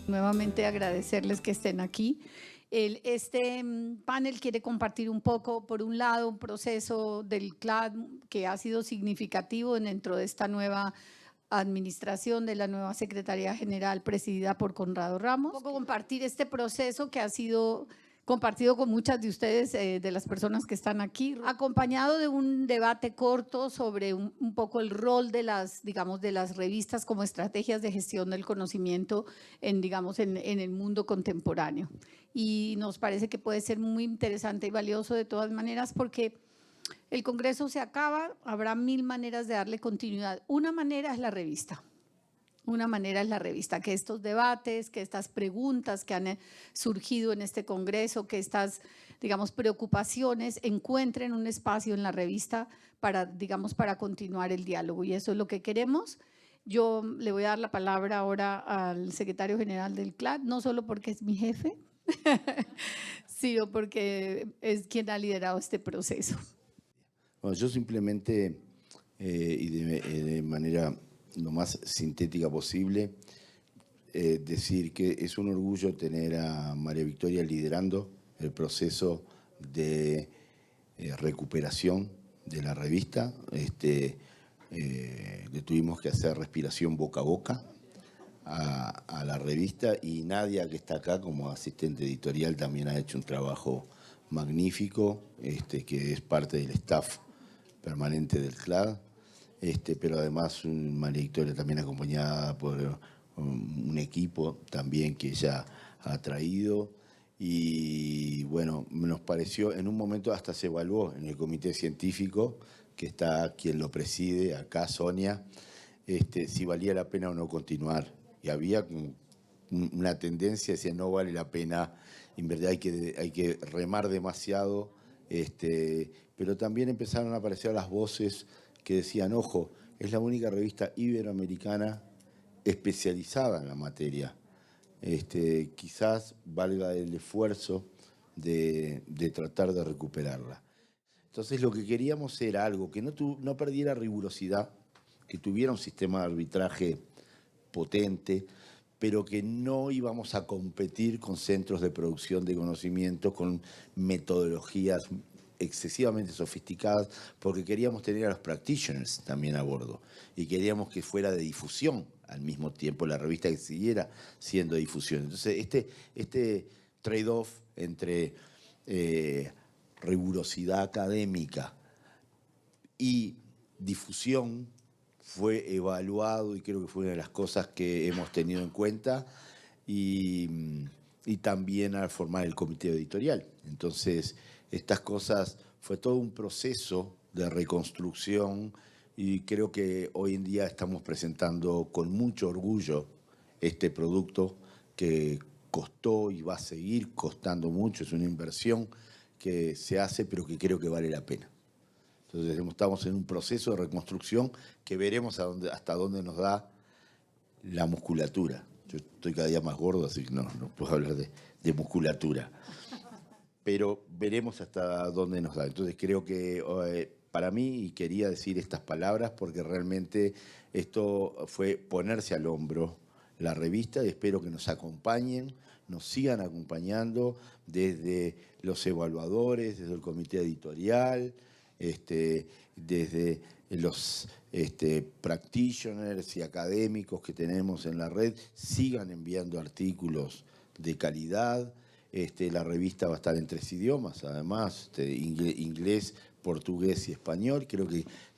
Nuevamente agradecerles que estén aquí. Este panel quiere compartir un poco, por un lado, un proceso del CLAD que ha sido significativo dentro de esta nueva administración de la nueva Secretaría General presidida por Conrado Ramos. Un poco compartir este proceso que ha sido compartido con muchas de ustedes, de las personas que están aquí, acompañado de un debate corto sobre un poco el rol de las, digamos, de las revistas como estrategias de gestión del conocimiento digamos, en el mundo contemporáneo. Y nos parece que puede ser muy interesante y valioso de todas maneras porque el Congreso se acaba, habrá 1000 maneras de darle continuidad. Una manera es la revista. Una manera es la revista, que estos debates, que estas preguntas que han surgido en este Congreso, que estas, digamos, preocupaciones encuentren un espacio en la revista para, digamos, para continuar el diálogo. Y eso es lo que queremos. Yo le voy a dar la palabra ahora al secretario general del CLAD, no solo porque es mi jefe, sino porque es quien ha liderado este proceso. Bueno, yo simplemente, y de manera lo más sintética posible, decir que es un orgullo tener a María Victoria liderando el proceso de recuperación de la revista. Le tuvimos que hacer respiración boca a boca a la revista, y Nadia, que está acá como asistente editorial, también ha hecho un trabajo magnífico, que es parte del staff permanente del CLAD, pero además María Victoria también acompañada por un equipo también que ella ha traído. Y bueno, nos pareció, en un momento hasta se evaluó en el comité científico, que está quien lo preside, acá Sonia, si valía la pena o no continuar. Y había una tendencia, decía, no vale la pena, en verdad hay que remar demasiado, pero también empezaron a aparecer las voces que decían, ojo, es la única revista iberoamericana especializada en la materia. Quizás valga el esfuerzo de tratar de recuperarla. Entonces lo que queríamos era algo que no perdiera rigurosidad, que tuviera un sistema de arbitraje potente, pero que no íbamos a competir con centros de producción de conocimiento, con metodologías excesivamente sofisticadas, porque queríamos tener a los practitioners también a bordo y queríamos que fuera de difusión al mismo tiempo la revista, que siguiera siendo de difusión. Entonces este trade-off entre rigurosidad académica y difusión fue evaluado, y creo que fue una de las cosas que hemos tenido en cuenta, y también al formar el comité editorial. Entonces, estas cosas, fue todo un proceso de reconstrucción, y creo que hoy en día estamos presentando con mucho orgullo este producto que costó y va a seguir costando mucho. Es una inversión que se hace, pero que creo que vale la pena. Entonces estamos en un proceso de reconstrucción que veremos hasta dónde nos da la musculatura. Yo estoy cada día más gordo, así que no puedo hablar de musculatura. Pero veremos hasta dónde nos da. Entonces creo que para mí, y quería decir estas palabras porque realmente esto fue ponerse al hombro la revista, y espero que nos acompañen, nos sigan acompañando desde los evaluadores, desde el comité editorial, desde los practitioners y académicos que tenemos en la red, sigan enviando artículos de calidad. La revista va a estar en 3 idiomas, además, inglés, portugués y español. Creo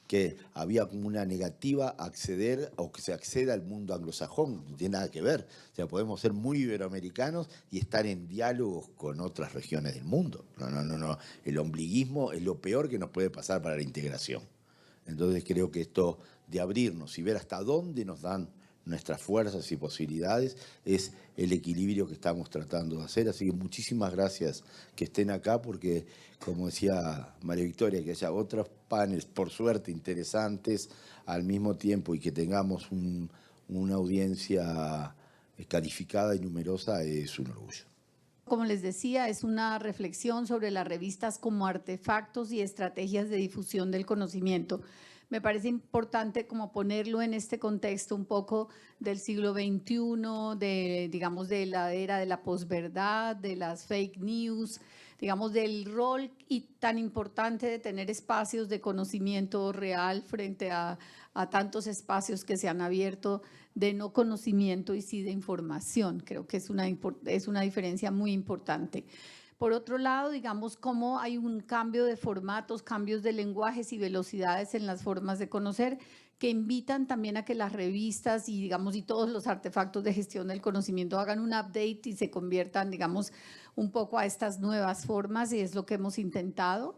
que había como una negativa a acceder, o que se acceda al mundo anglosajón, no tiene nada que ver. O sea, podemos ser muy iberoamericanos y estar en diálogos con otras regiones del mundo. No. El ombliguismo es lo peor que nos puede pasar para la integración. Entonces creo que esto de abrirnos y ver hasta dónde nos dan nuestras fuerzas y posibilidades es el equilibrio que estamos tratando de hacer. Así que muchísimas gracias que estén acá, porque, como decía María Victoria, que haya otros paneles, por suerte, interesantes al mismo tiempo, y que tengamos una audiencia calificada y numerosa, es un orgullo. Como les decía, es una reflexión sobre las revistas como artefactos y estrategias de difusión del conocimiento. me parece importante como ponerlo en este contexto un poco del siglo XXI, digamos, de la era de la posverdad, de las fake news, digamos, del rol y tan importante de tener espacios de conocimiento real frente a tantos espacios que se han abierto de no conocimiento y sí de información. Creo que es una diferencia muy importante. Por otro lado, digamos, cómo hay un cambio de formatos, cambios de lenguajes y velocidades en las formas de conocer que invitan también a que las revistas y, digamos, y todos los artefactos de gestión del conocimiento hagan un update y se conviertan, digamos, un poco a estas nuevas formas, y es lo que hemos intentado.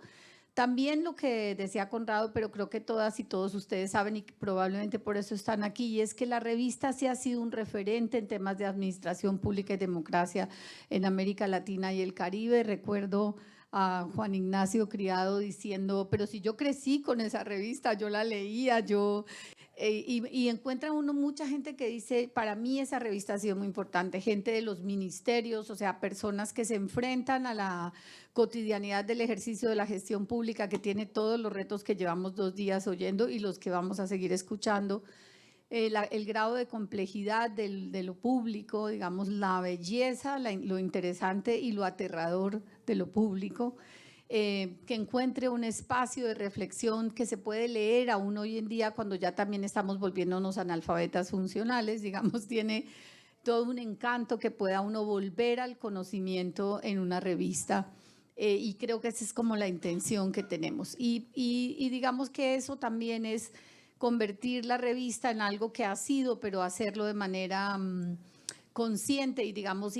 También lo que decía Conrado, pero creo que todas y todos ustedes saben y probablemente por eso están aquí, y es que la revista sí ha sido un referente en temas de administración pública y democracia en América Latina y el Caribe. Recuerdo a Juan Ignacio Criado diciendo, pero si yo crecí con esa revista, yo la leía, y encuentra uno mucha gente que dice, para mí esa revista ha sido muy importante, gente de los ministerios, o sea, personas que se enfrentan a la cotidianidad del ejercicio de la gestión pública, que tiene todos los retos que llevamos 2 días oyendo y los que vamos a seguir escuchando. El grado de complejidad de lo público, digamos, la belleza, lo interesante y lo aterrador de lo público, que encuentre un espacio de reflexión que se puede leer aún hoy en día cuando ya también estamos volviéndonos analfabetas funcionales, digamos, tiene todo un encanto que pueda uno volver al conocimiento en una revista. Y creo que esa es como la intención que tenemos. Y digamos que eso también es convertir la revista en algo que ha sido, pero hacerlo de manera consciente y, digamos,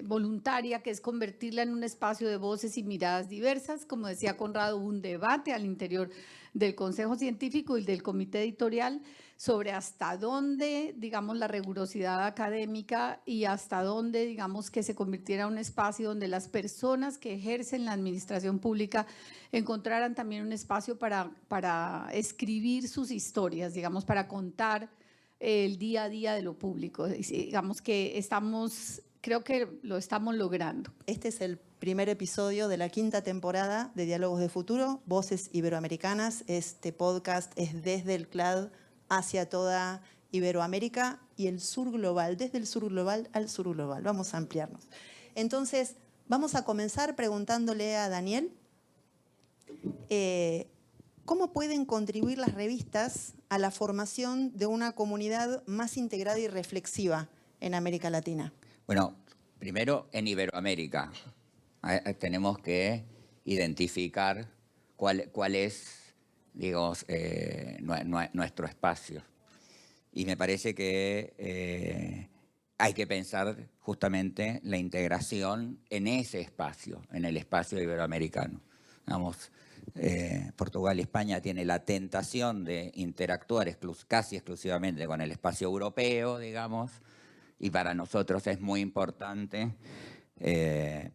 voluntaria, que es convertirla en un espacio de voces y miradas diversas. Como decía Conrado, un debate al interior del Consejo Científico y del Comité Editorial sobre hasta dónde, digamos, la rigurosidad académica y hasta dónde, digamos, que se convirtiera en un espacio donde las personas que ejercen la administración pública encontraran también un espacio para escribir sus historias, digamos, para contar el día a día de lo público. Digamos que creo que lo estamos logrando. Este es el primer episodio de la 5ª temporada de Diálogos de Futuro, Voces Iberoamericanas. Este podcast es desde el CLAD hacia toda Iberoamérica y el sur global, desde el sur global al sur global. Vamos a ampliarnos. Entonces, vamos a comenzar preguntándole a Daniel, ¿cómo pueden contribuir las revistas a la formación de una comunidad más integrada y reflexiva en América Latina? Bueno, primero en Iberoamérica tenemos que identificar cuál es, digamos, nuestro espacio. Y me parece que hay que pensar justamente la integración en ese espacio, en el espacio iberoamericano. Digamos, Portugal y España tienen la tentación de interactuar casi exclusivamente con el espacio europeo, digamos, y para nosotros es muy importante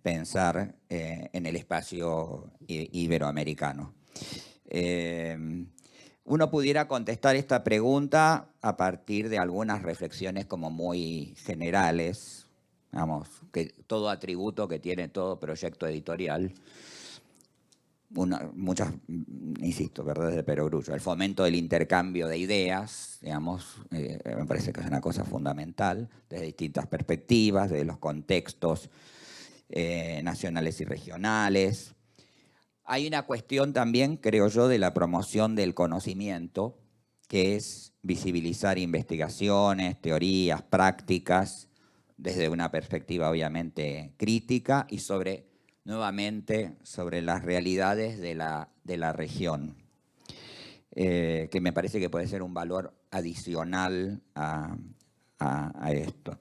pensar en el espacio iberoamericano. Uno pudiera contestar esta pregunta a partir de algunas reflexiones como muy generales, digamos, que todo atributo que tiene todo proyecto editorial, muchas, insisto, verdades de perogrullo. El fomento del intercambio de ideas, digamos, me parece que es una cosa fundamental, desde distintas perspectivas, desde los contextos nacionales y regionales. Hay una cuestión también, creo yo, de la promoción del conocimiento, que es visibilizar investigaciones, teorías, prácticas, desde una perspectiva obviamente crítica y nuevamente sobre las realidades de la región, que me parece que puede ser un valor adicional a esto.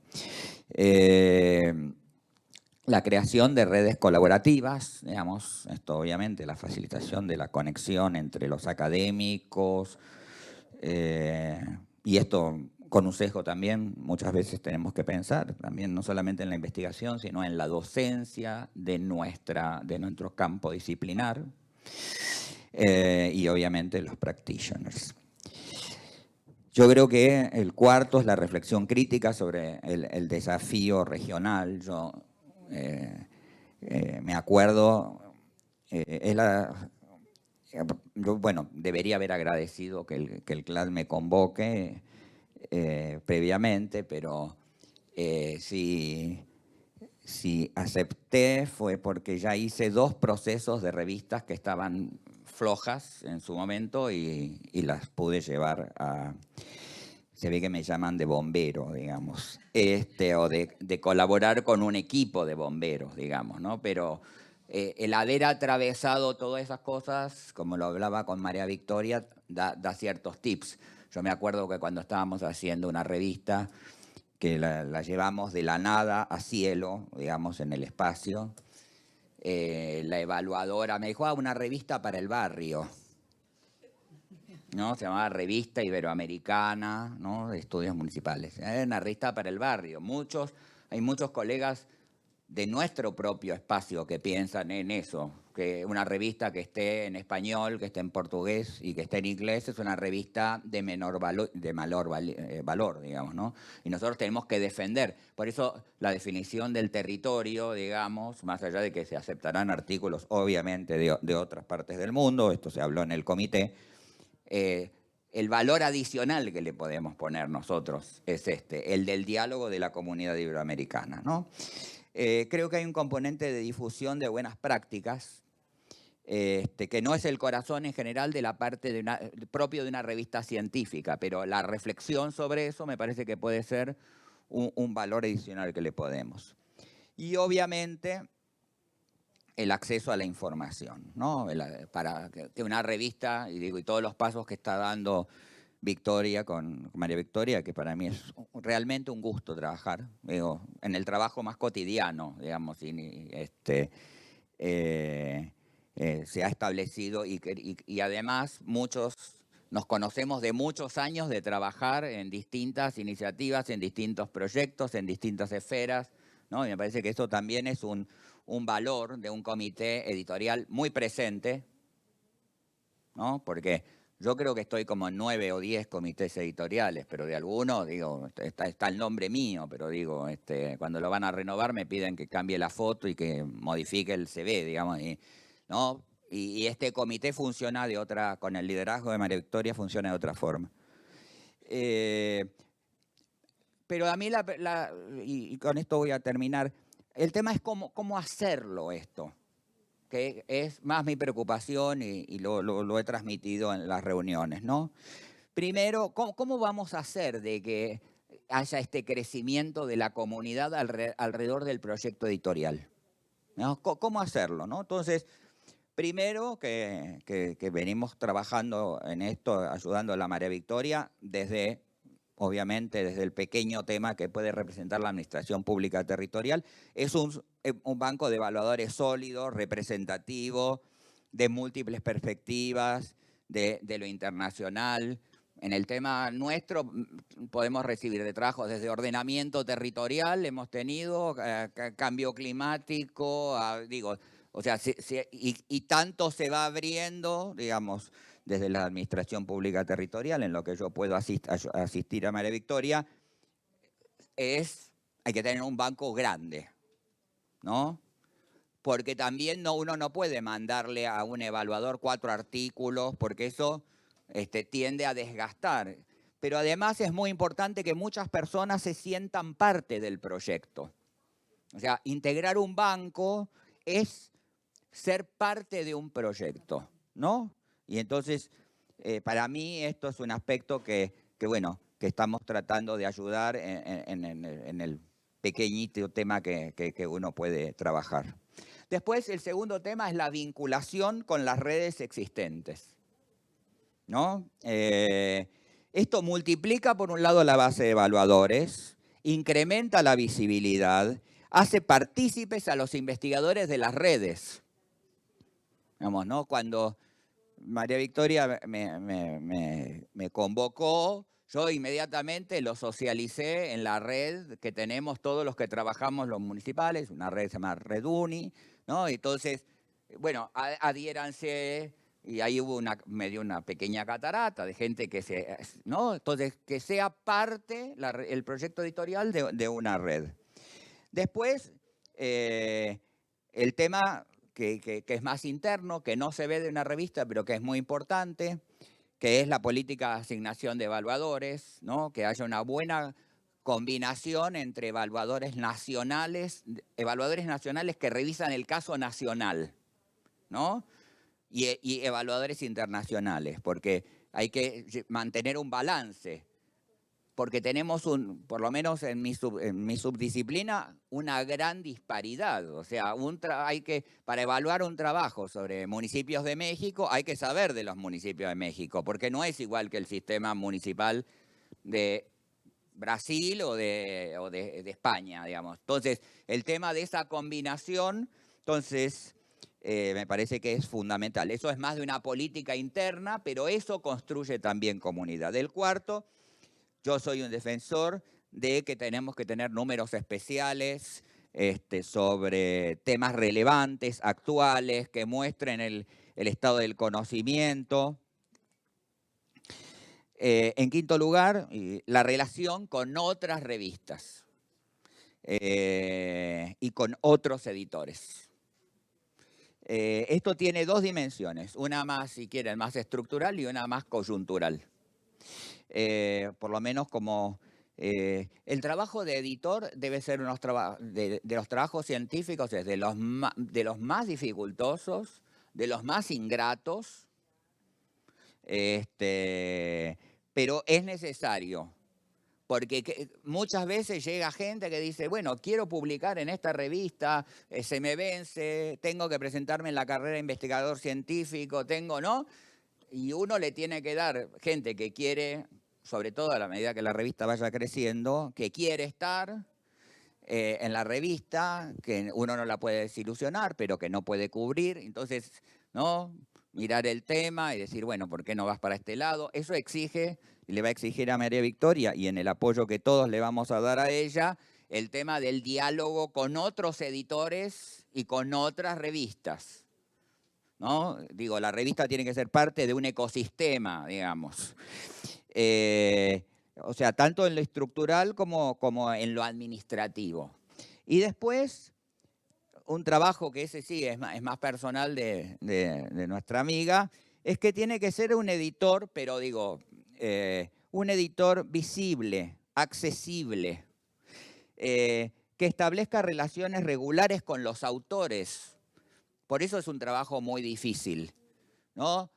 La creación de redes colaborativas, digamos, esto obviamente, la facilitación de la conexión entre los académicos, y esto con un sesgo también, muchas veces tenemos que pensar también no solamente en la investigación, sino en la docencia de nuestro campo disciplinar, y obviamente los practitioners. Yo creo que el cuarto es la reflexión crítica sobre el desafío regional. Yo me acuerdo, yo, bueno, debería haber agradecido que el CLAD me convoque previamente, pero si acepté fue porque ya hice 2 procesos de revistas que estaban flojas en su momento y las pude llevar a... Se ve que me llaman de bombero, digamos, o de colaborar con un equipo de bomberos, digamos, ¿no? Pero el haber atravesado todas esas cosas, como lo hablaba con María Victoria, da ciertos tips. Yo me acuerdo que cuando estábamos haciendo una revista, que la llevamos de la nada a cielo, digamos, en el espacio, la evaluadora me dijo, una revista para el barrio, ¿no? Se llamaba Revista Iberoamericana, ¿no? De Estudios Municipales. Era una revista para el barrio. Hay muchos colegas de nuestro propio espacio que piensan en eso, que una revista que esté en español, que esté en portugués y que esté en inglés es una revista de menor valor, digamos, ¿no? Y nosotros tenemos que defender. Por eso la definición del territorio, digamos, más allá de que se aceptarán artículos, obviamente, de otras partes del mundo, esto se habló en el comité, el valor adicional que le podemos poner nosotros es el del diálogo de la comunidad iberoamericana, ¿no? Creo que hay un componente de difusión de buenas prácticas, que no es el corazón en general de la parte propio de una revista científica, pero la reflexión sobre eso me parece que puede ser un valor adicional que le podemos. Y obviamente el acceso a la información, ¿no? Para que una revista, y todos los pasos que está dando Victoria con María Victoria, que para mí es realmente un gusto trabajar, digo, en el trabajo más cotidiano, digamos, se ha establecido y además muchos nos conocemos de muchos años de trabajar en distintas iniciativas, en distintos proyectos, en distintas esferas, ¿no? Y me parece que eso también es un valor de un comité editorial muy presente, ¿no? Porque yo creo que estoy como en 9 o 10 comités editoriales, pero de algunos, digo, está el nombre mío, pero digo, cuando lo van a renovar me piden que cambie la foto y que modifique el CV, digamos, ¿no? Y este comité funciona con el liderazgo de María Victoria funciona de otra forma. Pero a mí, y con esto voy a terminar, el tema es cómo hacerlo esto, que es más mi preocupación y lo he transmitido en las reuniones, ¿no? Primero, ¿cómo vamos a hacer de que haya este crecimiento de la comunidad alrededor del proyecto editorial, ¿no? ¿Cómo hacerlo, no? Entonces, primero que venimos trabajando en esto, ayudando a la María Victoria, obviamente desde el pequeño tema que puede representar la administración pública territorial, es un banco de evaluadores sólido, representativo, de múltiples perspectivas, de lo internacional. En el tema nuestro podemos recibir de trabajos desde ordenamiento territorial, hemos tenido cambio climático, o sea, y tanto se va abriendo, digamos, desde la Administración Pública Territorial, en lo que yo puedo asistir a María Victoria, hay que tener un banco grande, ¿no? Porque también uno no puede mandarle a un evaluador 4 artículos, porque eso tiende a desgastar. Pero además es muy importante que muchas personas se sientan parte del proyecto. O sea, integrar un banco es ser parte de un proyecto, ¿no? Y entonces, para mí esto es un aspecto que estamos tratando de ayudar en el pequeñito tema que uno puede trabajar. Después, el segundo tema es la vinculación con las redes existentes, ¿no? Esto multiplica, por un lado, la base de evaluadores, incrementa la visibilidad, hace partícipes a los investigadores de las redes. Digamos, ¿no? Cuando María Victoria me convocó, yo inmediatamente lo socialicé en la red que tenemos todos los que trabajamos los municipales, una red que se llama Reduni, ¿no? Entonces, bueno, adhiéranse, y ahí me dio una pequeña catarata de gente ¿no? Entonces, que sea parte el proyecto editorial de una red. Después, el tema que es más interno, que no se ve de una revista, pero que es muy importante, que es la política de asignación de evaluadores, ¿no? Que haya una buena combinación entre evaluadores nacionales que revisan el caso nacional, ¿no? Y evaluadores internacionales, porque hay que mantener un balance, porque tenemos, por lo menos en mi subdisciplina, una gran disparidad. O sea, para evaluar un trabajo sobre municipios de México, hay que saber de los municipios de México, porque no es igual que el sistema municipal de Brasil o de España, digamos. Entonces, el tema de esa combinación, entonces, me parece que es fundamental. Eso es más de una política interna, pero eso construye también comunidad. El cuarto, yo soy un defensor de que tenemos que tener números especiales sobre temas relevantes, actuales, que muestren el estado del conocimiento. En quinto lugar, la relación con otras revistas y con otros editores. Esto tiene dos dimensiones, una más, si quieren, más estructural y una más coyuntural. Por lo menos como el trabajo de editor debe ser de los trabajos científicos, es de los más dificultosos, de los más ingratos, pero es necesario, porque muchas veces llega gente que dice, bueno, quiero publicar en esta revista, se me vence, tengo que presentarme en la carrera de investigador científico, ¿no? Y uno le tiene que dar gente que quiere, sobre todo a la medida que la revista vaya creciendo, que quiere estar en la revista, que uno no la puede desilusionar, pero que no puede cubrir. Entonces, ¿no? Mirar el tema y decir, bueno, ¿por qué no vas para este lado? Eso exige, y le va a exigir a María Victoria, y en el apoyo que todos le vamos a dar a ella, el tema del diálogo con otros editores y con otras revistas, ¿no? Digo, la revista tiene que ser parte de un ecosistema, digamos. O sea, tanto en lo estructural como en lo administrativo. Y después, un trabajo que ese sí es más personal de nuestra amiga, es que tiene que ser un editor, pero digo, un editor visible, accesible, que establezca relaciones regulares con los autores. Por eso es un trabajo muy difícil, ¿no?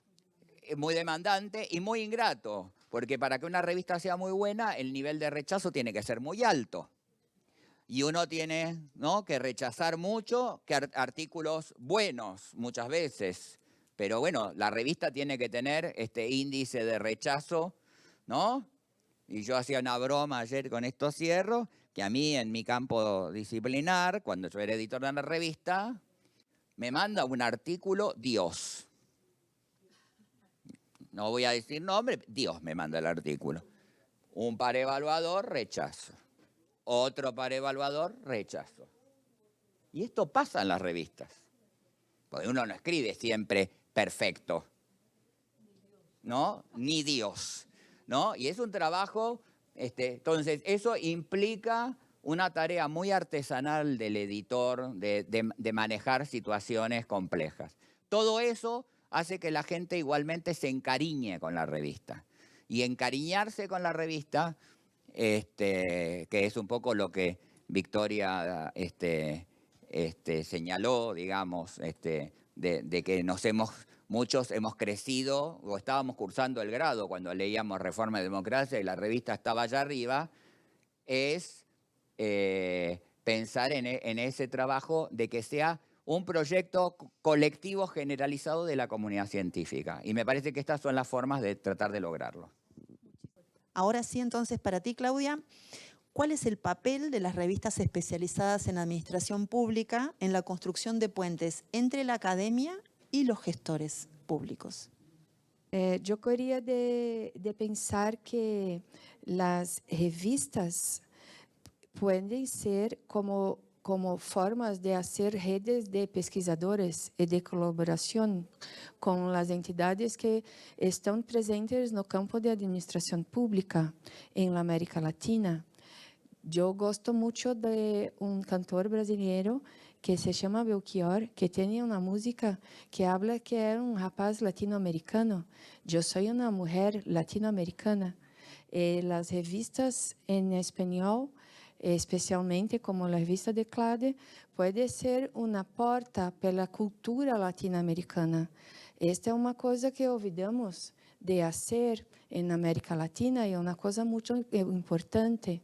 Muy demandante y muy ingrato, porque para que una revista sea muy buena, el nivel de rechazo tiene que ser muy alto. Y uno tiene, ¿no?, que rechazar mucho, que artículos buenos muchas veces. Pero bueno, la revista tiene que tener este índice de rechazo, ¿no? Y yo hacía una broma ayer, con esto cierro, que a mí en mi campo disciplinar, cuando yo era editor de la revista, me manda un artículo Dios. No voy a decir nombre, Dios me manda el artículo. Un par evaluador, rechazo. Otro par evaluador, rechazo. Y esto pasa en las revistas. Porque uno no escribe siempre perfecto, ¿no? Ni Dios, ¿no? Y es un trabajo, entonces eso implica una tarea muy artesanal del editor de manejar situaciones complejas. Todo eso hace que la gente igualmente se encariñe con la revista. Y encariñarse con la revista, que es un poco lo que Victoria señaló, digamos, de que muchos hemos crecido o estábamos cursando el grado cuando leíamos Reforma y Democracia y la revista estaba allá arriba, es pensar en ese trabajo de que sea un proyecto colectivo generalizado de la comunidad científica. Y me parece que estas son las formas de tratar de lograrlo. Ahora sí, entonces, para ti, Claudia, ¿cuál es el papel de las revistas especializadas en administración pública en la construcción de puentes entre la academia y los gestores públicos? Yo quería de pensar que las revistas pueden ser como formas de hacer redes de pesquisadores y de colaboración con las entidades que están presentes no campo de administración pública en la América Latina. Yo gosto mucho de un cantor brasileño que se chama Belchior, que tem uma música que habla que é um rapaz latino-americano. Eu sou uma mulher latino-americana. As revistas em espanhol, especialmente como a revista de Clade, pode ser uma porta pela cultura latino-americana. Esta é uma coisa que olvidamos de fazer na América Latina e é uma coisa muito importante.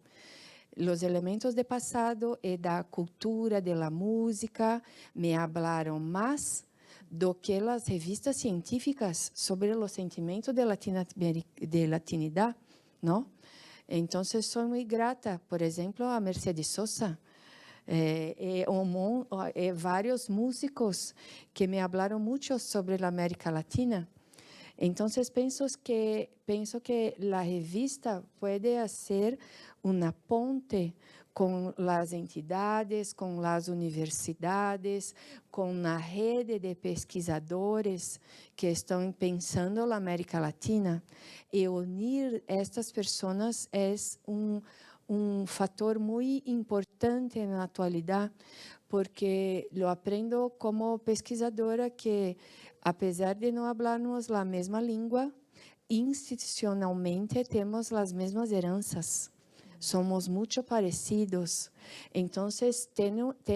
Os elementos do passado e da cultura, da música, me falaram mais do que as revistas científicas sobre os sentimentos de latinidade, não? Então, sou muito grata, por exemplo, a Mercedes Sosa, vários músicos que me falaram muito sobre a América Latina. Então, penso que a revista pode ser uma ponte com as entidades, com as universidades, com a rede de pesquisadores que estão pensando na América Latina. E unir estas pessoas é um fator muito importante na atualidade, porque eu aprendo como pesquisadora que, apesar de não falarmos a mesma língua, institucionalmente temos as mesmas heranças. Somos muito parecidos. Então,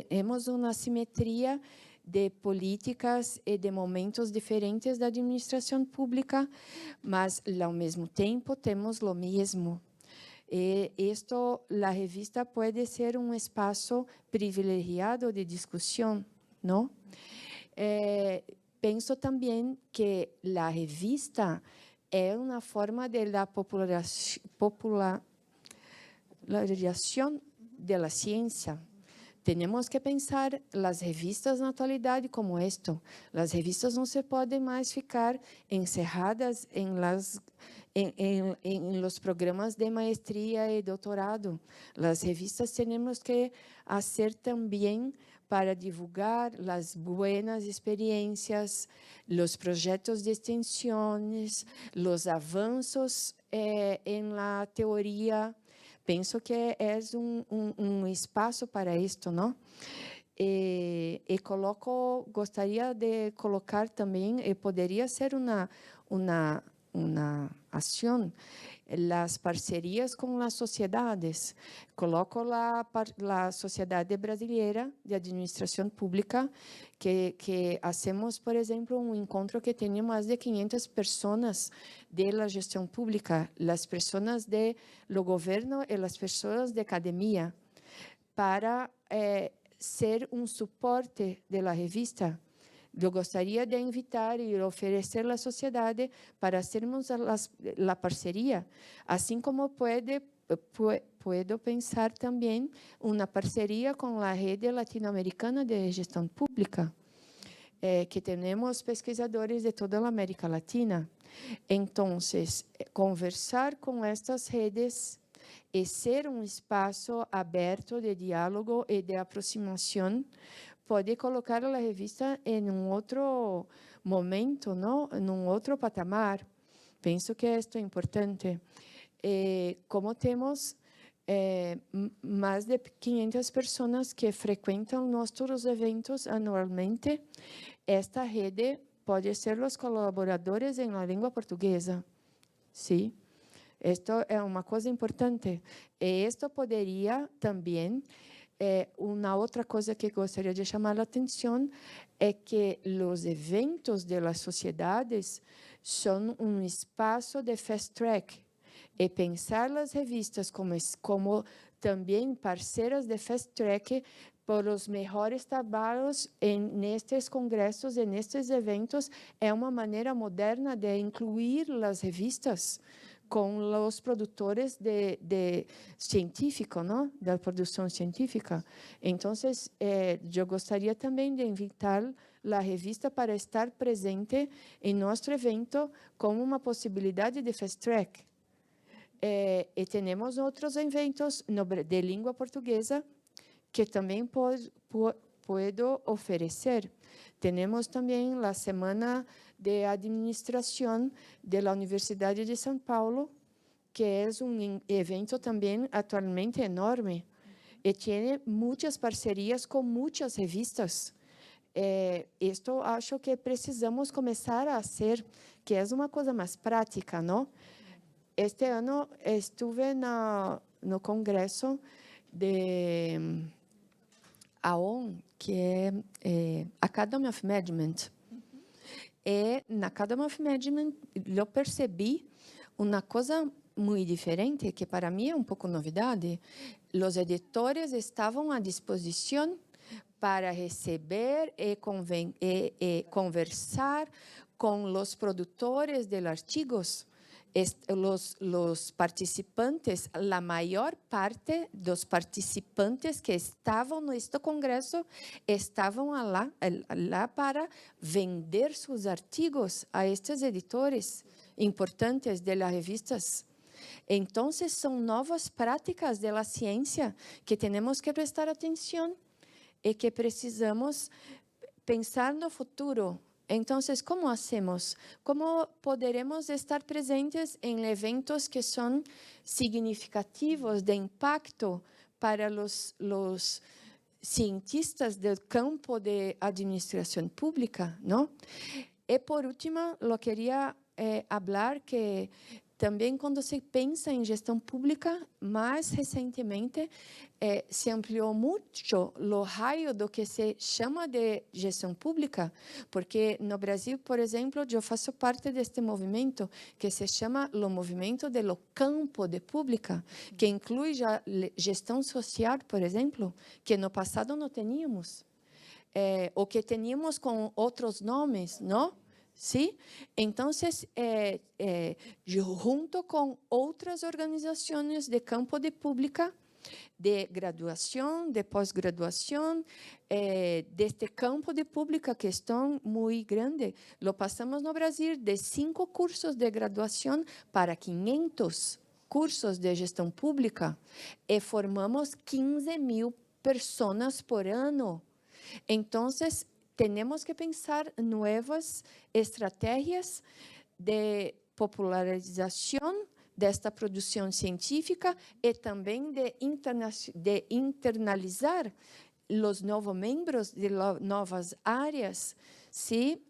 temos uma simetria de políticas e de momentos diferentes da administração pública, mas, ao mesmo tempo, temos o mesmo. E a revista pode ser um espaço privilegiado de discussão, não? Penso também que a revista é uma forma de popularização da ciência. Temos que pensar as revistas na atualidade como isto. As revistas não se podem mais ficar encerradas em los programas de maestria e doutorado. As revistas temos que fazer também para divulgar as boas experiências, os projetos de extensões, os avanços na teoria. Penso que é um espaço para isto, não? Gostaria de colocar também, e poderia ser uma ação, as parcerias com as sociedades. Coloco a Sociedade Brasileira de Administração Pública, que hacemos, por exemplo, um encontro que tem mais de 500 pessoas da gestão pública, as pessoas do governo e as pessoas da academia, para ser um suporte da revista. Eu gostaria de invitar e oferecer à sociedade para sermos a parceria, assim como puedo pensar também uma parceria com a Rede Latino-Americana de Gestão Pública, que temos pesquisadores de toda a América Latina. Então, conversar com estas redes e ser um espaço aberto de diálogo e de aproximação pode colocar a revista em outro momento, não? Em outro patamar. Penso que isto é importante. Como temos mais de 500 pessoas que frequentam nossos eventos anualmente, esta rede pode ser os colaboradores em língua portuguesa. Sim. Isto é uma coisa importante. E isto poderia também, uma outra coisa que gostaria de chamar a atenção é que os eventos das sociedades são um espaço de fast track. E pensar as revistas como também parceiras de fast track por os melhores trabalhos nestes congressos e nestes eventos é uma maneira moderna de incluir as revistas com os produtores de científico, não? Da produção científica. Então, eu gostaria também de invitar a revista para estar presente em nosso evento como uma possibilidade de fast track. E temos outros eventos de língua portuguesa que também puedo oferecer. Temos também a Semana de Administração da Universidade de São Paulo, que é um evento também atualmente enorme. e tiene muitas parcerias com muitas revistas. Isto acho que precisamos começar a hacer, que é uma coisa mais prática, não? Este ano estuve no congresso de AON, que é Academy of Management. E na Academy of Management eu percebi uma coisa muito diferente, que para mim é um pouco novidade. Os editores estavam à disposição para receber e conversar com os produtores de artigos. Los participantes, a maior parte dos participantes que estavam neste congresso estavam lá para vender seus artigos a estes editores importantes de las revistas. Então, são novas práticas da ciência que temos que prestar atenção e que precisamos pensar no futuro. Então, como hacemos? Como poderemos estar presentes em eventos que são significativos de impacto para os cientistas do campo de administração pública, não? E, por último, eu queria falar que também, quando se pensa em gestão pública, mais recentemente se ampliou muito o raio do que se chama de gestão pública, porque no Brasil, por exemplo, eu faço parte deste movimento que se chama o movimento do campo de pública, que inclui já gestão social, por exemplo, que no passado não tínhamos, ou que tínhamos com outros nomes, não? ¿Sí? Entonces, junto con otras organizaciones de campo de pública, de graduación, de posgraduación, de este campo de pública que están muy grande, lo pasamos no Brasil de 5 cursos de graduación para 500 cursos de gestão pública e formamos 15.000 personas por ano. Entonces, tenemos que pensar nuevas estrategias de popularización de esta producción científica y también de internalizar los nuevos miembros de las nuevas áreas, ¿sí?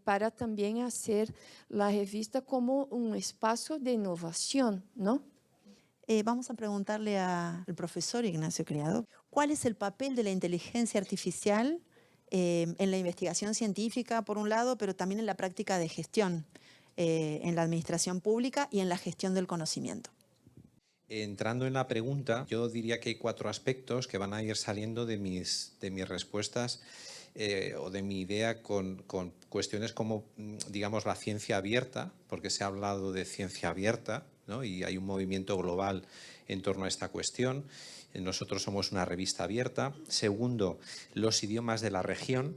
Para también hacer la revista como un espacio de innovación, ¿no? Vamos a preguntarle al profesor Ignacio Criado, ¿cuál es el papel de la inteligencia artificial en la investigación científica, por un lado, pero también en la práctica de gestión, en la administración pública y en la gestión del conocimiento? Entrando en la pregunta, yo diría que hay 4 aspectos que van a ir saliendo de mis respuestas o de mi idea con cuestiones como, digamos, la ciencia abierta, porque se ha hablado de ciencia abierta, ¿no? Y hay un movimiento global en torno a esta cuestión. Nosotros somos una revista abierta. Segundo, los idiomas de la región,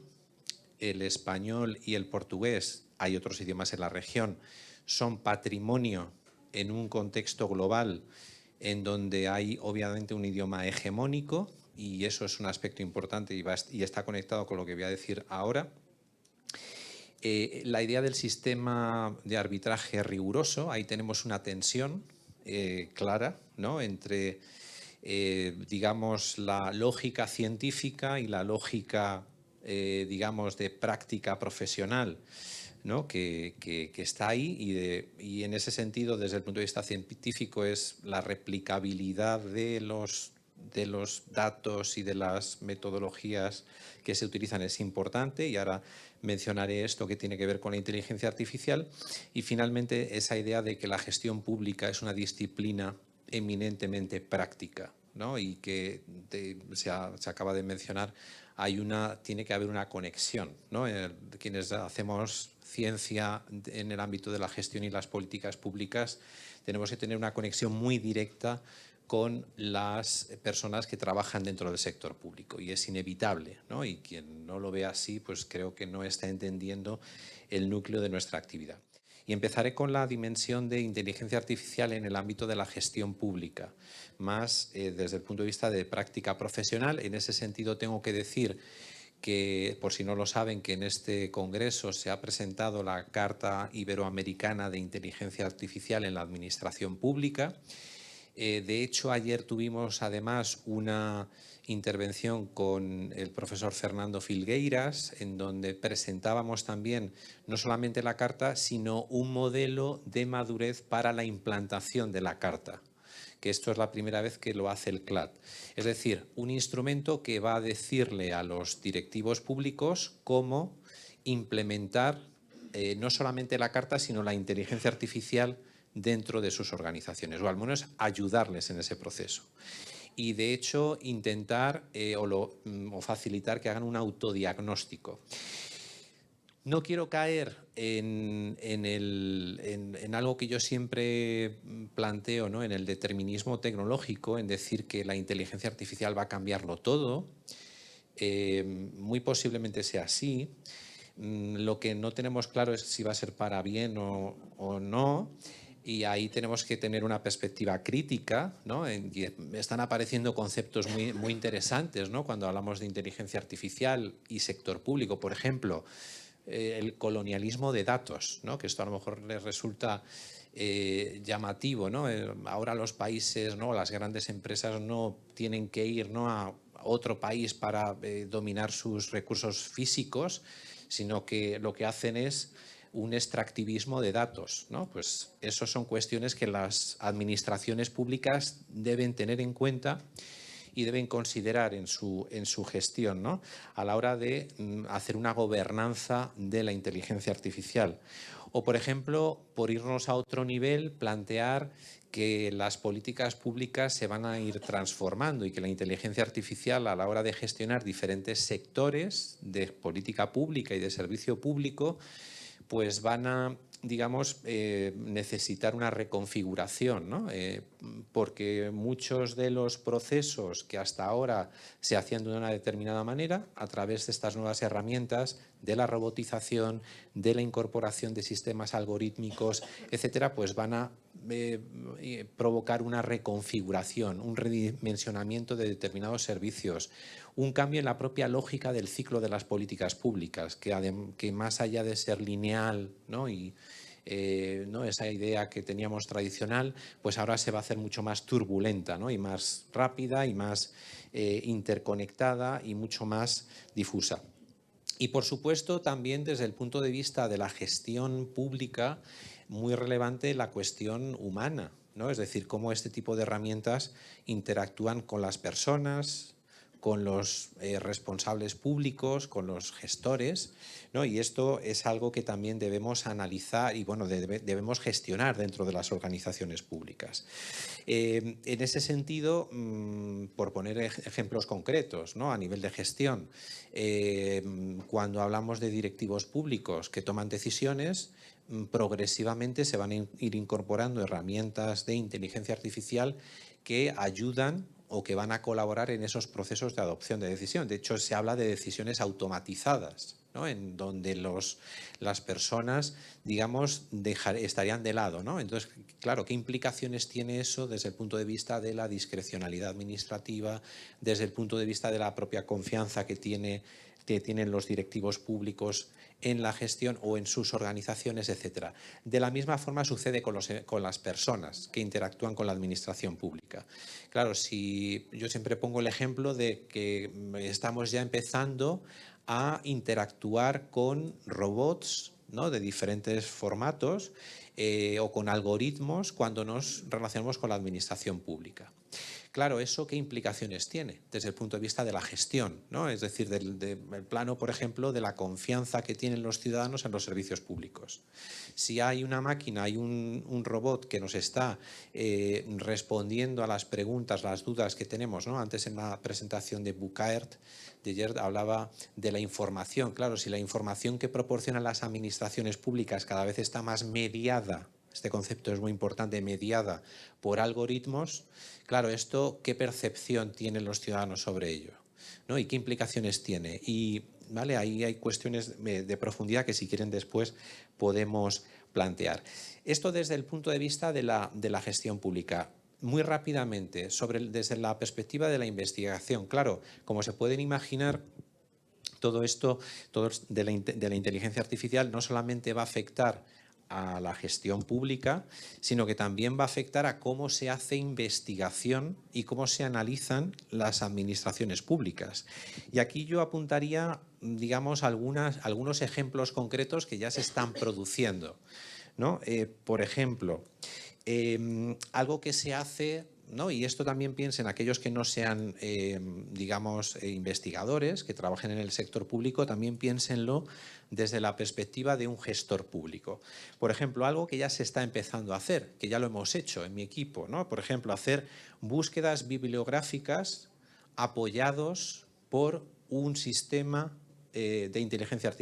el español y el portugués, hay otros idiomas en la región, son patrimonio en un contexto global en donde hay obviamente un idioma hegemónico, y eso es un aspecto importante y está conectado con lo que voy a decir ahora. La idea del sistema de arbitraje riguroso, ahí tenemos una tensión clara, ¿no? Entre digamos, la lógica científica y la lógica, digamos, de práctica profesional, ¿no? que está ahí y en ese sentido, desde el punto de vista científico, es la replicabilidad de los datos y de las metodologías que se utilizan es importante, y ahora mencionaré esto que tiene que ver con la inteligencia artificial. Y finalmente, esa idea de que la gestión pública es una disciplina eminentemente práctica, ¿no? Y que se acaba de mencionar, tiene que haber una conexión, ¿no? Quienes hacemos ciencia en el ámbito de la gestión y las políticas públicas tenemos que tener una conexión muy directa con las personas que trabajan dentro del sector público, y es inevitable, ¿no? Y quien no lo ve así, pues creo que no está entendiendo el núcleo de nuestra actividad. Y empezaré con la dimensión de inteligencia artificial en el ámbito de la gestión pública, más desde el punto de vista de práctica profesional. En ese sentido tengo que decir que, por si no lo saben, que en este congreso se ha presentado la Carta Iberoamericana de Inteligencia Artificial en la Administración Pública. De hecho, ayer tuvimos además una intervención con el profesor Fernando Filgueiras, en donde presentábamos también no solamente la carta, sino un modelo de madurez para la implantación de la carta, que esto es la primera vez que lo hace el CLAD. Es decir, un instrumento que va a decirle a los directivos públicos cómo implementar no solamente la carta, sino la inteligencia artificial dentro de sus organizaciones, o al menos ayudarles en ese proceso. Y de hecho intentar o facilitar que hagan un autodiagnóstico. No quiero caer en algo que yo siempre planteo, ¿no? En el determinismo tecnológico, en decir que la inteligencia artificial va a cambiarlo todo. Muy posiblemente sea así. Lo que no tenemos claro es si va a ser para bien o no. Y ahí tenemos que tener una perspectiva crítica, ¿no? Y están apareciendo conceptos muy interesantes, ¿no? Cuando hablamos de inteligencia artificial y sector público, por ejemplo, el colonialismo de datos, ¿no? Que esto a lo mejor les resulta llamativo, ¿no? Ahora los países, ¿no? Las grandes empresas no tienen que ir, ¿no? a otro país para dominar sus recursos físicos, sino que lo que hacen es un extractivismo de datos, ¿no? Pues eso son cuestiones que las administraciones públicas deben tener en cuenta y deben considerar en su gestión, ¿no? A la hora de hacer una gobernanza de la inteligencia artificial. O, por ejemplo, por irnos a otro nivel, plantear que las políticas públicas se van a ir transformando y que la inteligencia artificial, a la hora de gestionar diferentes sectores de política pública y de servicio público, pues van a, digamos, necesitar una reconfiguración, ¿no? Porque muchos de los procesos que hasta ahora se hacían de una determinada manera, a través de estas nuevas herramientas, de la robotización, de la incorporación de sistemas algorítmicos, etcétera, pues van a provocar una reconfiguración, un redimensionamiento de determinados servicios, un cambio en la propia lógica del ciclo de las políticas públicas, que más allá de ser lineal, ¿no? Y ¿no? Esa idea que teníamos tradicional, pues ahora se va a hacer mucho más turbulenta, ¿no? Y más rápida y más interconectada y mucho más difusa. Y por supuesto también desde el punto de vista de la gestión pública, muy relevante la cuestión humana, ¿no? Es decir, cómo este tipo de herramientas interactúan con las personas, con los responsables públicos, con los gestores, ¿no? Y esto es algo que también debemos analizar y bueno, debemos gestionar dentro de las organizaciones públicas. En ese sentido, por poner ejemplos concretos, ¿no? A nivel de gestión, cuando hablamos de directivos públicos que toman decisiones, progresivamente se van a ir incorporando herramientas de inteligencia artificial que ayudan o que van a colaborar en esos procesos de adopción de decisión. De hecho, se habla de decisiones automatizadas, ¿no? En donde las personas, digamos, estarían de lado, ¿no? Entonces, claro, ¿qué implicaciones tiene eso desde el punto de vista de la discrecionalidad administrativa, desde el punto de vista de la propia confianza que tienen los directivos públicos en la gestión o en sus organizaciones, etcétera? De la misma forma sucede con las personas que interactúan con la administración pública. Claro, si yo siempre pongo el ejemplo de que estamos ya empezando a interactuar con robots, ¿no? De diferentes formatos o con algoritmos cuando nos relacionamos con la administración pública. Claro, ¿eso qué implicaciones tiene desde el punto de vista de la gestión, ¿no? Es decir, del plano, por ejemplo, de la confianza que tienen los ciudadanos en los servicios públicos? Si hay una máquina, hay un robot que nos está respondiendo a las preguntas, las dudas que tenemos, ¿no? Antes en la presentación de Bucaert de ayer hablaba de la información. Claro, si la información que proporcionan las administraciones públicas cada vez está más mediada, este concepto es muy importante, mediada por algoritmos, claro, esto, ¿qué percepción tienen los ciudadanos sobre ello, ¿no? ¿Y qué implicaciones tiene? Y ¿vale? Ahí hay cuestiones de profundidad que si quieren después podemos plantear. Esto desde el punto de vista de la gestión pública. Muy rápidamente, desde la perspectiva de la investigación. Claro, como se pueden imaginar, todo esto de la inteligencia artificial no solamente va a afectar a la gestión pública, sino que también va a afectar a cómo se hace investigación y cómo se analizan las administraciones públicas. Y aquí yo apuntaría, digamos, algunos ejemplos concretos que ya se están produciendo, ¿no? Por ejemplo, algo que se hace, ¿no? Y esto también piensa en aquellos que no sean, digamos, investigadores, que trabajen en el sector público, también piénsenlo desde la perspectiva de un gestor público. Por ejemplo, algo que ya se está empezando a hacer, que ya lo hemos hecho en mi equipo, ¿no? Por ejemplo, hacer búsquedas bibliográficas apoyados por un sistema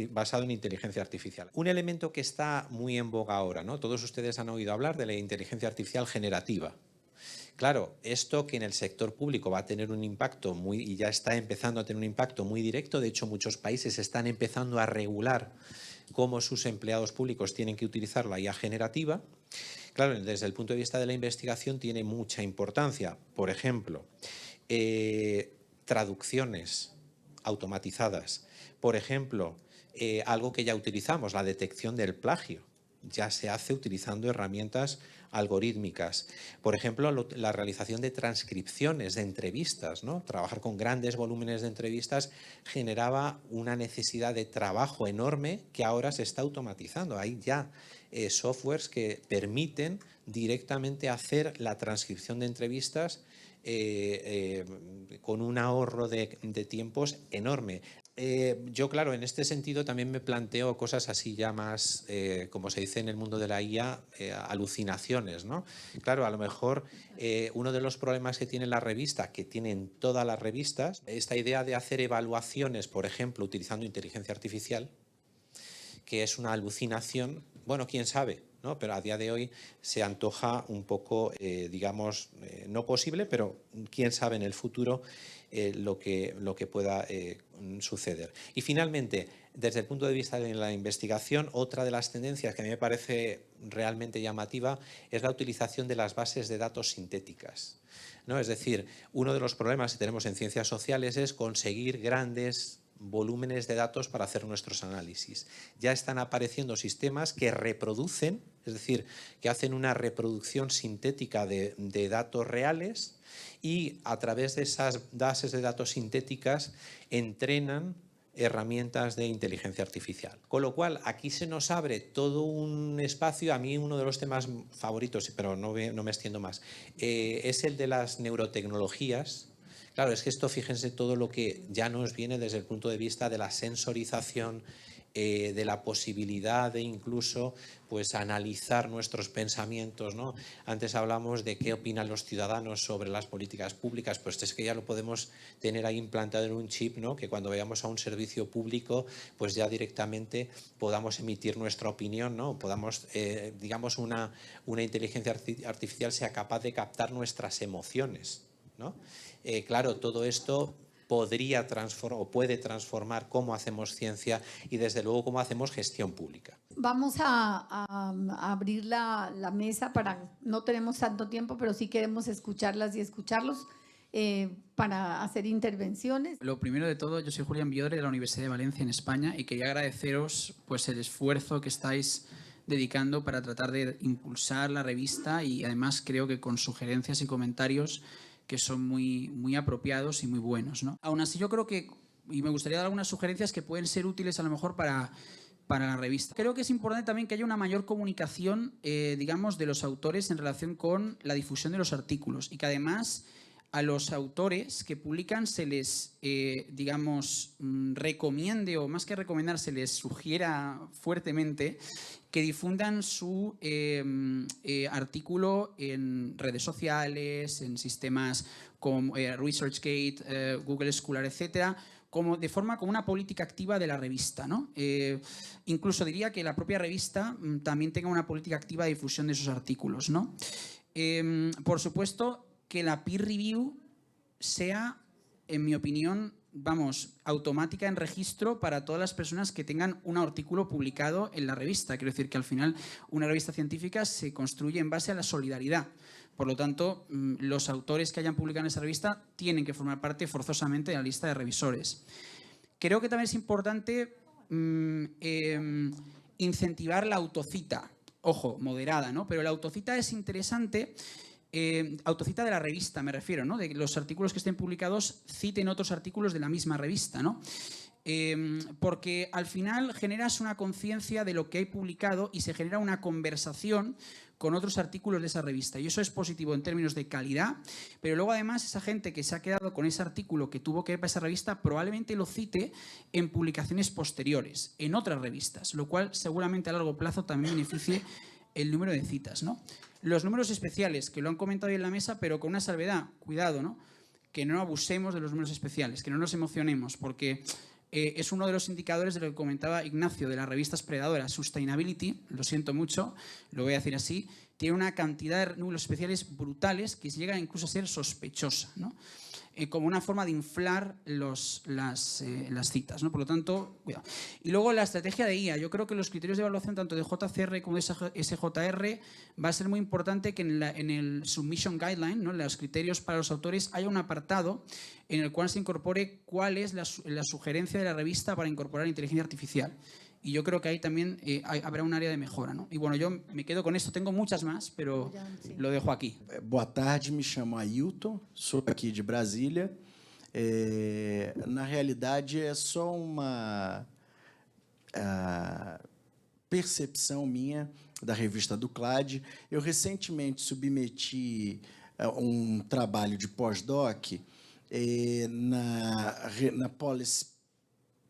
basado en inteligencia artificial. Un elemento que está muy en boga ahora, ¿no? Todos ustedes han oído hablar de la inteligencia artificial generativa. Claro, esto que en el sector público va a tener un impacto y ya está empezando a tener un impacto muy directo. De hecho, muchos países están empezando a regular cómo sus empleados públicos tienen que utilizar la IA generativa. Claro, desde el punto de vista de la investigación tiene mucha importancia. Por ejemplo, traducciones automatizadas. Por ejemplo, algo que ya utilizamos, la detección del plagio. Ya se hace utilizando herramientas algorítmicas. Por ejemplo, la realización de transcripciones de entrevistas, ¿no? Trabajar con grandes volúmenes de entrevistas generaba una necesidad de trabajo enorme que ahora se está automatizando. Hay ya softwares que permiten directamente hacer la transcripción de entrevistas con un ahorro de tiempos enorme. Yo, claro, en este sentido también me planteo cosas así ya más, como se dice en el mundo de la IA, alucinaciones, ¿no? Claro, a lo mejor uno de los problemas que tiene la revista, que tienen todas las revistas, esta idea de hacer evaluaciones, por ejemplo, utilizando inteligencia artificial, que es una alucinación, bueno, quién sabe, ¿no? Pero a día de hoy se antoja un poco, digamos, no posible, pero quién sabe en el futuro lo que pueda suceder. Y finalmente, desde el punto de vista de la investigación, otra de las tendencias que a mí me parece realmente llamativa es la utilización de las bases de datos sintéticas, ¿no? Es decir, uno de los problemas que tenemos en ciencias sociales es conseguir grandes volúmenes de datos para hacer nuestros análisis. Ya están apareciendo sistemas que reproducen, es decir, que hacen una reproducción sintética de datos reales y a través de esas bases de datos sintéticas entrenan herramientas de inteligencia artificial. Con lo cual, aquí se nos abre todo un espacio. A mí uno de los temas favoritos, pero no me extiendo más, es el de las neurotecnologías. Claro, es que esto, fíjense, todo lo que ya nos viene desde el punto de vista de la sensorización, de la posibilidad de incluso pues, analizar nuestros pensamientos, ¿no? Antes hablamos de qué opinan los ciudadanos sobre las políticas públicas, pues es que ya lo podemos tener ahí implantado en un chip, ¿no? Que cuando vayamos a un servicio público, pues ya directamente podamos emitir nuestra opinión, ¿no? Podamos, digamos, una inteligencia artificial sea capaz de captar nuestras emociones, ¿no? Claro, todo esto podría transformar o puede transformar cómo hacemos ciencia y desde luego cómo hacemos gestión pública. Vamos a abrir la mesa no tenemos tanto tiempo, pero sí queremos escucharlas y escucharlos para hacer intervenciones. Lo primero de todo, yo soy Julián Biodre de la Universidad de Valencia en España y quería agradeceros pues, el esfuerzo que estáis dedicando para tratar de impulsar la revista y además creo que con sugerencias y comentarios que son muy apropiados y muy buenos, ¿no? Aún así yo creo que, y me gustaría dar algunas sugerencias que pueden ser útiles a lo mejor para la revista. Creo que es importante también que haya una mayor comunicación, digamos, de los autores en relación con la difusión de los artículos y que además a los autores que publican se les, digamos, recomiende o más que recomendar, se les sugiera fuertemente que difundan su artículo en redes sociales, en sistemas como ResearchGate, Google Scholar, etcétera, de forma como una política activa de la revista, ¿no? Incluso diría que la propia revista también tenga una política activa de difusión de esos artículos, ¿no? Por supuesto, que la peer review sea, en mi opinión, vamos, automática en registro para todas las personas que tengan un artículo publicado en la revista. Quiero decir que al final una revista científica se construye en base a la solidaridad. Por lo tanto, los autores que hayan publicado en esa revista tienen que formar parte forzosamente de la lista de revisores. Creo que también es importante incentivar la autocita. ojo, moderada, ¿no? Pero la autocita es interesante. Autocita de la revista, me refiero, ¿no? De que los artículos que estén publicados citen otros artículos de la misma revista, ¿no? Porque al final generas una conciencia de lo que hay publicado y se genera una conversación con otros artículos de esa revista. Y eso es positivo en términos de calidad, pero luego además esa gente que se ha quedado con ese artículo que tuvo que ver para esa revista probablemente lo cite en publicaciones posteriores, en otras revistas, lo cual seguramente a largo plazo también beneficie el número de citas, ¿no? Los números especiales, que lo han comentado hoy en la mesa, pero con una salvedad, cuidado, ¿no? Que no abusemos de los números especiales, que no nos emocionemos, porque es uno de los indicadores de lo que comentaba Ignacio, de las revistas predadoras. Sustainability, lo siento mucho, lo voy a decir así, tiene una cantidad de números especiales brutales que llega incluso a ser sospechosa, ¿no? Como una forma de inflar las citas, ¿no? Por lo tanto, cuidado. Y luego la estrategia de IA. Yo creo que los criterios de evaluación tanto de JCR como de SJR va a ser muy importante que en el Submission Guideline, ¿no? En los criterios para los autores, haya un apartado en el cual se incorpore cuál es la sugerencia de la revista para incorporar inteligencia artificial. Y yo creo que ahí también habrá un área de mejora, ¿no? Y bueno, yo me quedo con esto. Tengo muchas más, pero lo dejo aquí. Boa tarde, me chamo Ailton, sou aqui de Brasília. Na realidade, é só uma percepção minha da revista do CLAD. Eu recentemente submeti trabalho de pós-doc na Policy.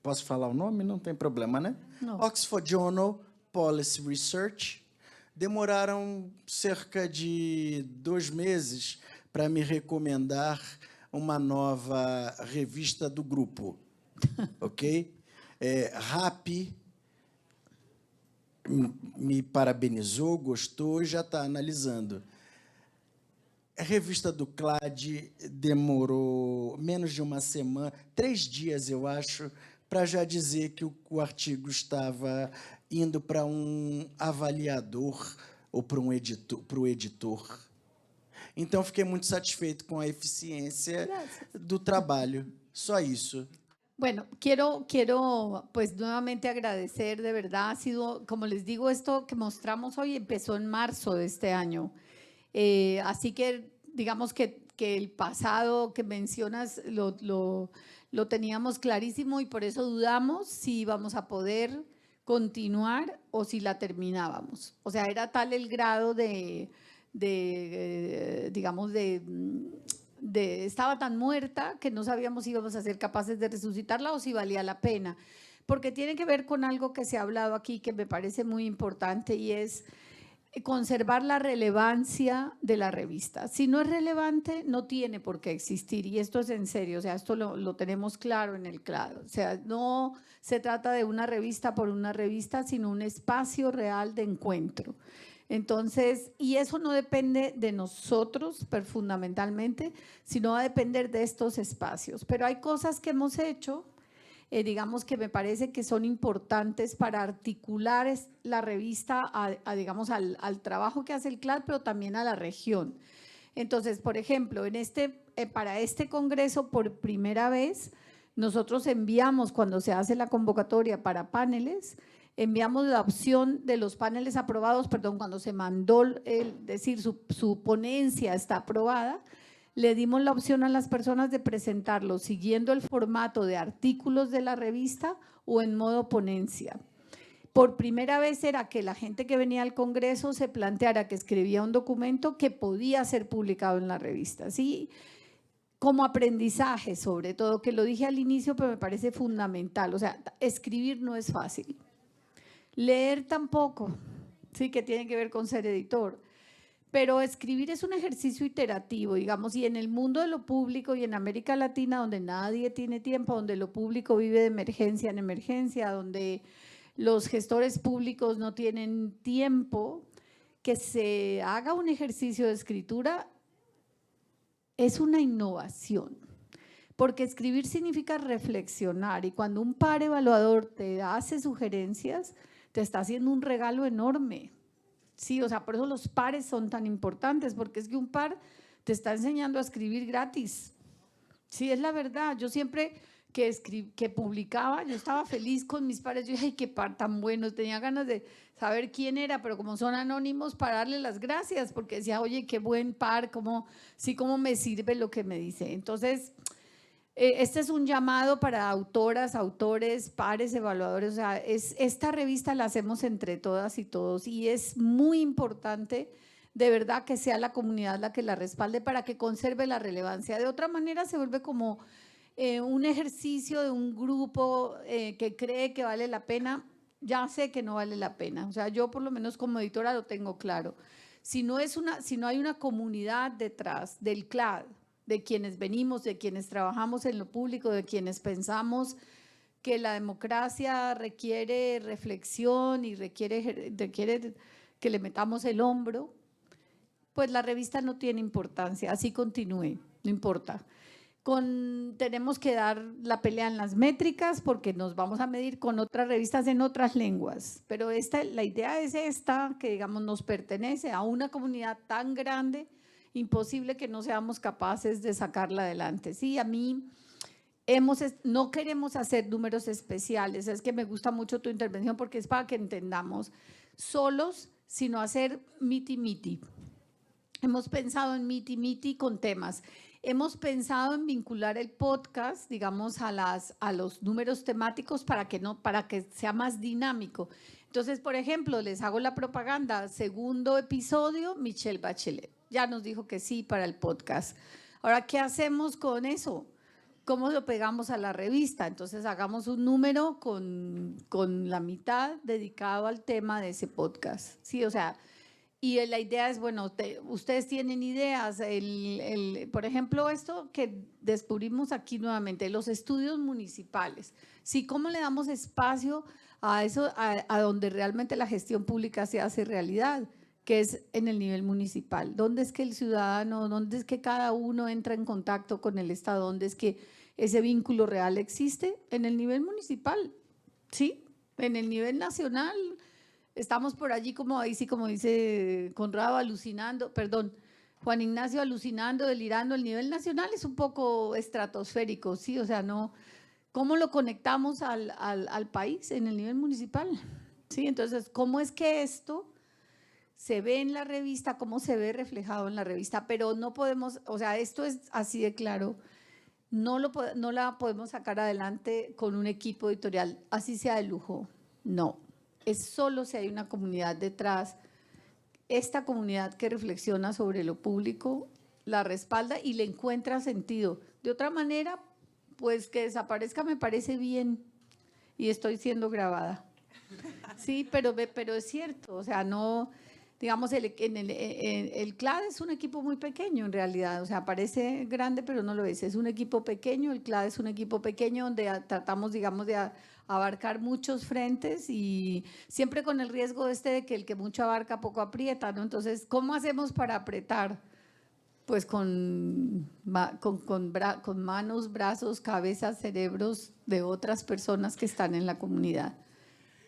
Posso falar o nome? Não tem problema, né? Não. Oxford Journal Policy Research. Demoraram cerca de 2 meses para me recomendar uma nova revista do grupo, ok? RAP me parabenizou, gostou e já está analisando. A revista do CLAD demorou menos de uma semana, 3 dias, eu acho, para já dizer que o artigo estava indo para um avaliador ou para o editor. Então, fiquei muito satisfeito com a eficiência do trabalho. Só isso. Bueno, quiero pues nuevamente agradecer, de verdad, ha sido, como les digo, esto que mostramos hoy empezó en marzo de este año. Así que digamos que el pasado que mencionas lo teníamos clarísimo y por eso dudamos si íbamos a poder continuar o si la terminábamos. O sea, era tal el grado estaba tan muerta que no sabíamos si íbamos a ser capaces de resucitarla o si valía la pena. Porque tiene que ver con algo que se ha hablado aquí que me parece muy importante y es conservar la relevancia de la revista. Si no es relevante, no tiene por qué existir. Y esto es en serio, o sea, esto lo tenemos claro en el CLAD. O sea, no se trata de una revista por una revista, sino un espacio real de encuentro. Entonces, y eso no depende de nosotros fundamentalmente, sino va a depender de estos espacios. Pero hay cosas que hemos hecho, digamos que me parece que son importantes para articular la revista digamos, al trabajo que hace el CLAD, pero también a la región. Entonces, por ejemplo, para este congreso, por primera vez, nosotros enviamos, cuando se hace la convocatoria para paneles, enviamos la opción de los paneles aprobados, perdón, cuando se mandó, decir, su ponencia está aprobada, le dimos la opción a las personas de presentarlo siguiendo el formato de artículos de la revista o en modo ponencia. Por primera vez era que la gente que venía al Congreso se planteara que escribía un documento que podía ser publicado en la revista, ¿sí? Como aprendizaje, sobre todo, que lo dije al inicio, pero me parece fundamental. O sea, escribir no es fácil. Leer tampoco, sí, que tiene que ver con ser editor. Pero escribir es un ejercicio iterativo, digamos, y en el mundo de lo público y en América Latina, donde nadie tiene tiempo, donde lo público vive de emergencia en emergencia, donde los gestores públicos no tienen tiempo, que se haga un ejercicio de escritura es una innovación, porque escribir significa reflexionar y cuando un par evaluador te hace sugerencias, te está haciendo un regalo enorme. Sí, o sea, por eso los pares son tan importantes, porque es que un par te está enseñando a escribir gratis. Sí, es la verdad. Yo siempre que publicaba, yo estaba feliz con mis pares, yo dije, ay, qué par tan bueno, tenía ganas de saber quién era, pero como son anónimos, para darle las gracias, porque decía, oye, qué buen par, cómo me sirve lo que me dice. Entonces, este es un llamado para autoras, autores, pares, evaluadores, o sea, esta revista la hacemos entre todas y todos, y es muy importante de verdad que sea la comunidad la que la respalde para que conserve la relevancia. De otra manera se vuelve como un ejercicio de un grupo que cree que vale la pena. Ya sé que no vale la pena. O sea, yo por lo menos como editora lo tengo claro. Si no hay una comunidad detrás del CLAD, de quienes venimos, de quienes trabajamos en lo público, de quienes pensamos que la democracia requiere reflexión y requiere que le metamos el hombro, pues la revista no tiene importancia, así continúe, no importa. Tenemos que dar la pelea en las métricas porque nos vamos a medir con otras revistas en otras lenguas, pero la idea es esta, que digamos nos pertenece a una comunidad tan grande, imposible que no seamos capaces de sacarla adelante. Sí, a mí no queremos hacer números especiales, es que me gusta mucho tu intervención porque es para que entendamos solos, sino hacer miti-miti. Hemos pensado en miti-miti con temas. Hemos pensado en vincular el podcast, digamos, a los números temáticos para que sea más dinámico. Entonces, por ejemplo, les hago la propaganda. Segundo episodio, Michelle Bachelet. Ya nos dijo que sí para el podcast. Ahora, ¿qué hacemos con eso? ¿Cómo lo pegamos a la revista? Entonces, hagamos un número con la mitad dedicado al tema de ese podcast. Sí, o sea… Y la idea es, bueno, ustedes tienen ideas, por ejemplo, esto que descubrimos aquí nuevamente, los estudios municipales. Sí, ¿cómo le damos espacio a eso, a donde realmente la gestión pública se hace realidad, que es en el nivel municipal? ¿Dónde es que el ciudadano, dónde es que cada uno entra en contacto con el Estado? ¿Dónde es que ese vínculo real existe? En el nivel municipal, ¿sí? En el nivel nacional… Estamos por allí como ahí sí, como dice Conrado, Juan Ignacio alucinando, delirando. El nivel nacional es un poco estratosférico, sí, o sea, no, ¿cómo lo conectamos al país en el nivel municipal? Sí, entonces, ¿cómo es que esto se ve en la revista, cómo se ve reflejado en la revista? Pero no podemos, o sea, esto es así de claro, no la podemos sacar adelante con un equipo editorial, así sea de lujo, no. Es solo si hay una comunidad detrás, esta comunidad que reflexiona sobre lo público, la respalda y le encuentra sentido. De otra manera, pues que desaparezca me parece bien y estoy siendo grabada. Sí, pero es cierto, o sea, no, digamos, el CLAD es un equipo muy pequeño en realidad, o sea, parece grande, pero no lo es un equipo pequeño, el CLAD es un equipo pequeño donde tratamos, digamos, de abarcar muchos frentes y siempre con el riesgo de que el que mucho abarca poco aprieta, ¿no? Entonces, ¿cómo hacemos para apretar? Pues con manos, brazos, cabezas, cerebros de otras personas que están en la comunidad.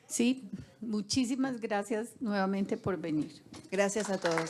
Sí, muchísimas gracias nuevamente por venir. Gracias a todos.